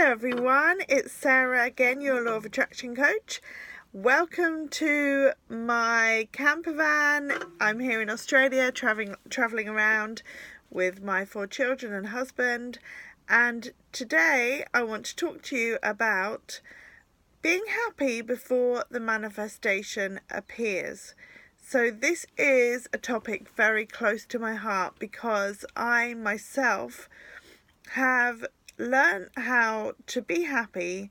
Hello everyone, it's Sarah again, your Law of Attraction coach. Welcome to my camper van. I'm here in Australia traveling around with my 4 children and husband, and today I want to talk to you about being happy before the manifestation appears. So this is a topic very close to my heart because I myself have learned how to be happy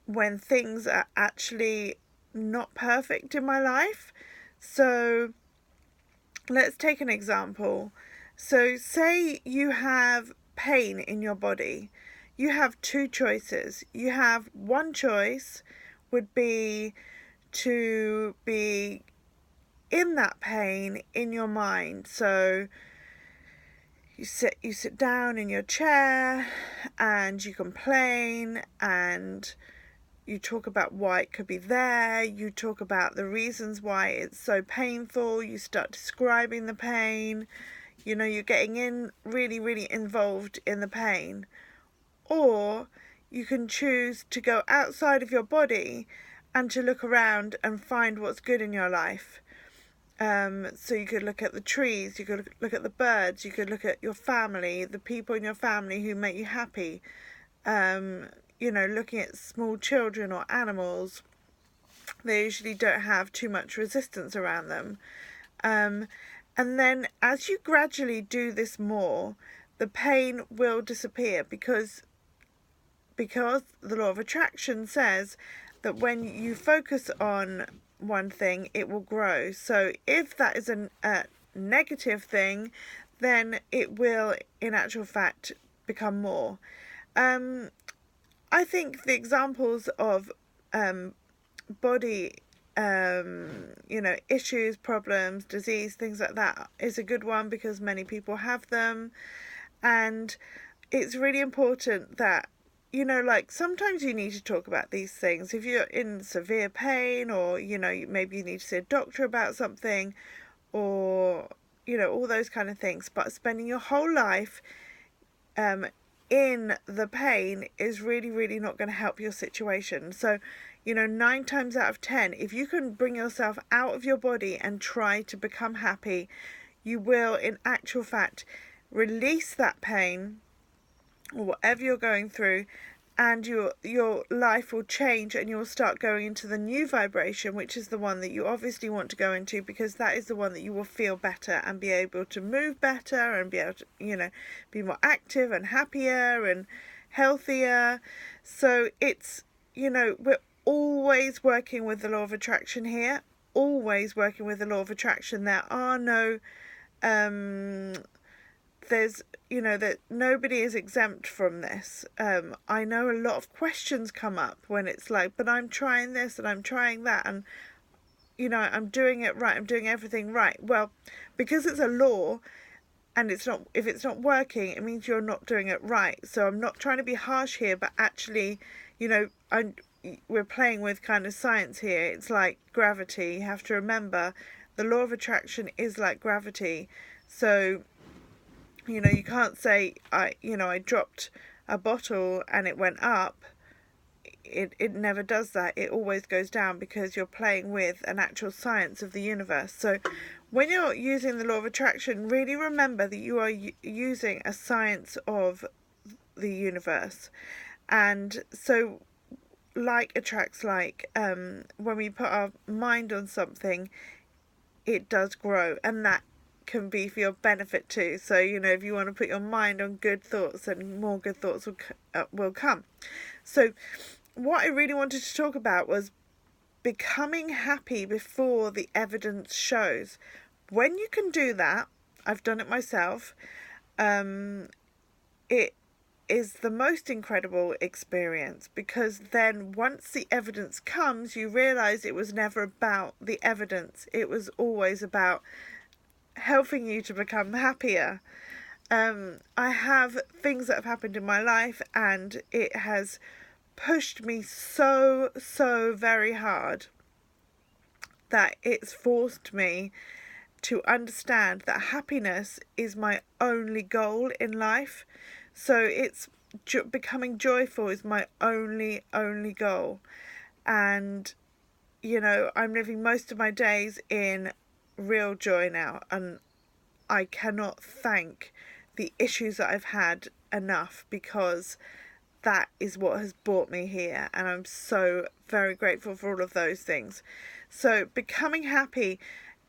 when things are actually not perfect in my life. So let's take an example. So say you have pain in your body. You have 2 choices. You have one choice would be to be in that pain in your mind. So you sit down in your chair and you complain and you talk about why it could be there. You talk about the reasons why it's so painful. You start describing the pain. You're getting really involved in the pain. Or you can choose to go outside of your body and to look around and find what's good in your life. So you could look at the trees, you could look at the birds, you could look at your family, the people in your family who make you happy. Looking at small children or animals, they usually don't have too much resistance around them. And then as you gradually do this more, the pain will disappear because the law of attraction says that when you focus on one thing, it will grow. So if that is a negative thing, then it will in actual fact become more. I think the examples of body issues, problems, disease, things like that is a good one because many people have them, and it's really important that sometimes you need to talk about these things. If you're in severe pain, or maybe you need to see a doctor about something, or all those kind of things. But spending your whole life in the pain is really not going to help your situation. So 9 times out of 10, if you can bring yourself out of your body and try to become happy, you will in actual fact release that pain or whatever you're going through, and your life will change, and you'll start going into the new vibration, which is the one that you obviously want to go into, because that is the one that you will feel better and be able to move better and be able to be more active and happier and healthier. So it's we're always working with the law of attraction here, always working with the law of attraction. There are no there's that nobody is exempt from this. I know a lot of questions come up when it's like, but I'm trying this and I'm trying that, and I'm doing it right, I'm doing everything right. Well, because it's a law, and if it's not working, it means you're not doing it right. So I'm not trying to be harsh here, but actually we're playing with kind of science here. It's like gravity. You have to remember the law of attraction is like gravity. So you can't say I dropped a bottle and it went up. It never does that. It always goes down, because you're playing with an actual science of the universe. So when you're using the law of attraction, really remember that you are using a science of the universe. And so like attracts like, when we put our mind on something, it does grow, and that can be for your benefit too. So if you want to put your mind on good thoughts, then more good thoughts will come. So what I really wanted to talk about was becoming happy before the evidence shows. When you can do that, I've done it myself, it is the most incredible experience, because then once the evidence comes, you realize it was never about the evidence. It was always about helping you to become happier. I have things that have happened in my life, and it has pushed me so very hard that it's forced me to understand that happiness is my only goal in life. So it's becoming joyful is my only goal. And I'm living most of my days in real joy now, and I cannot thank the issues that I've had enough, because that is what has brought me here, and I'm so very grateful for all of those things. So becoming happy,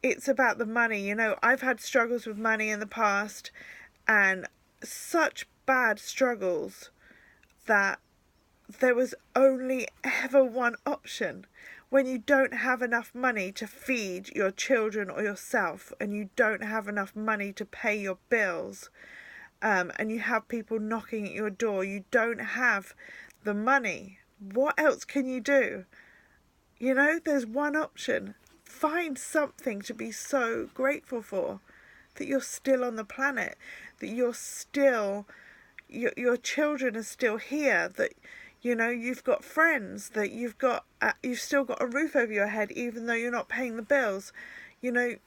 it's about the money. I've had struggles with money in the past, and such bad struggles that there was only ever one option. When you don't have enough money to feed your children or yourself, and you don't have enough money to pay your bills, and you have people knocking at your door, you don't have the money, what else can you do? There's one option. Find something to be so grateful for, that you're still on the planet, that you're still, your children are still here, that you've got friends, that you've still got a roof over your head even though you're not paying the bills.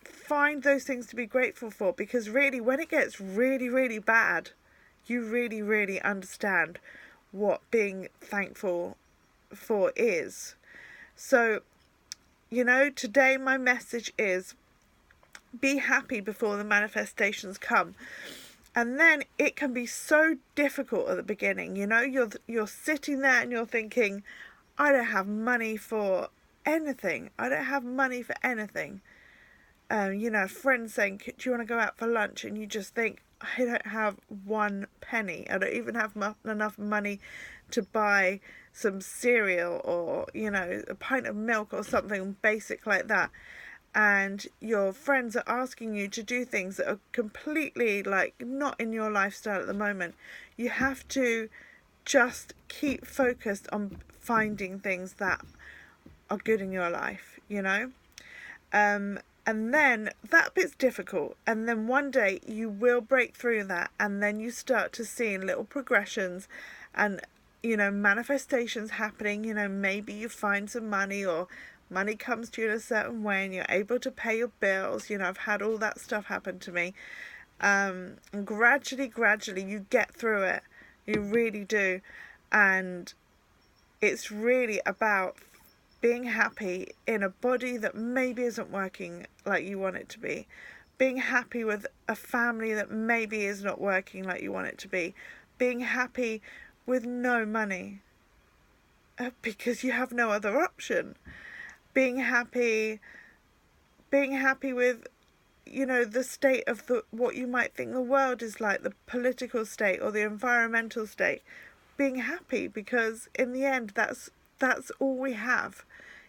Find those things to be grateful for, because really, when it gets really, really bad, you really, really understand what being thankful for is. So, today my message is, be happy before the manifestations come. And then it can be so difficult at the beginning. You're sitting there and you're thinking, I don't have money for anything. I don't have money for anything. A friend saying, do you want to go out for lunch? And you just think, I don't have one penny. I don't even have enough money to buy some cereal or, a pint of milk or something basic like that. And your friends are asking you to do things that are completely not in your lifestyle at the moment. You have to just keep focused on finding things that are good in your life, and then that bit's difficult, and then one day you will break through that, and then you start to see little progressions and manifestations happening. Maybe you find some money, or money comes to you in a certain way and you're able to pay your bills. I've had all that stuff happen to me. And gradually you get through it. You really do. And it's really about being happy in a body that maybe isn't working like you want it to be. Being happy with a family that maybe is not working like you want it to be. Being happy with no money, because you have no other option. Being happy with the state of what you might think the world is like, the political state or the environmental state. Being happy, because in the end that's all we have,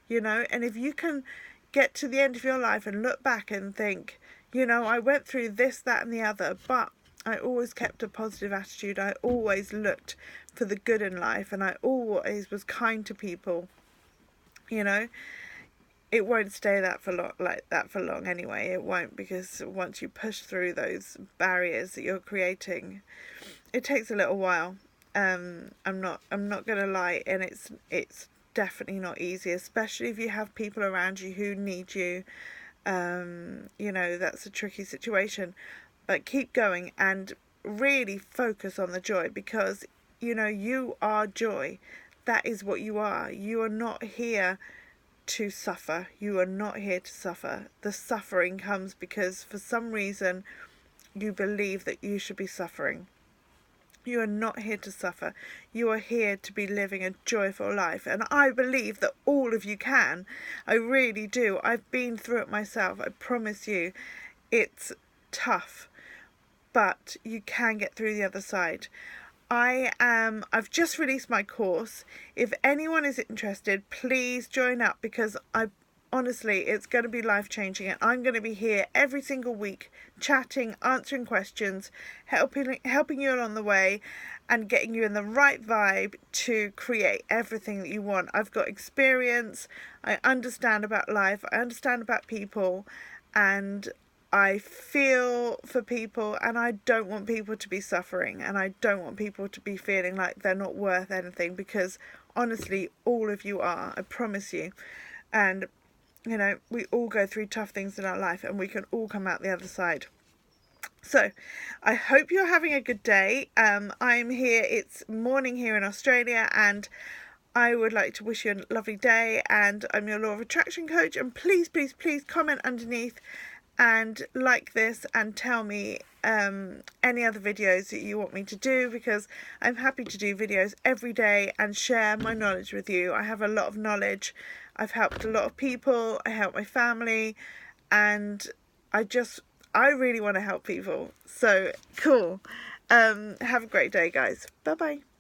and if you can get to the end of your life and look back and think, I went through this, that and the other, but I always kept a positive attitude. I always looked for the good in life, and I always was kind to people. It won't stay like that for long anyway. It won't, because once you push through those barriers that you're creating, it takes a little while. I'm not gonna lie, and it's definitely not easy, especially if you have people around you who need you. That's a tricky situation, but keep going and really focus on the joy, because you are joy. That is what you are. You are not here to suffer. You are not here to suffer. The suffering comes because for some reason you believe that you should be suffering. You are not here to suffer. You are here to be living a joyful life. And I believe that all of you can. I really do. I've been through it myself. I promise you, it's tough, but you can get through the other side. I've just released my course. If anyone is interested, please join up, because honestly, it's going to be life-changing, and I'm going to be here every single week, chatting, answering questions, helping you along the way, and getting you in the right vibe to create everything that you want. I've got experience, I understand about life, I understand about people, and I feel for people, and I don't want people to be suffering, and I don't want people to be feeling like they're not worth anything, because honestly, all of you are, I promise you. And we all go through tough things in our life, and we can all come out the other side. So I hope you're having a good day. I'm here, it's morning here in Australia, and I would like to wish you a lovely day, and I'm your Law of Attraction coach, and please, please, please comment underneath and like this and tell me any other videos that you want me to do, because I'm happy to do videos every day and share my knowledge with you. I have a lot of knowledge. I've helped a lot of people. I help my family, and I really want to help people. So cool. Have a great day, guys. Bye bye.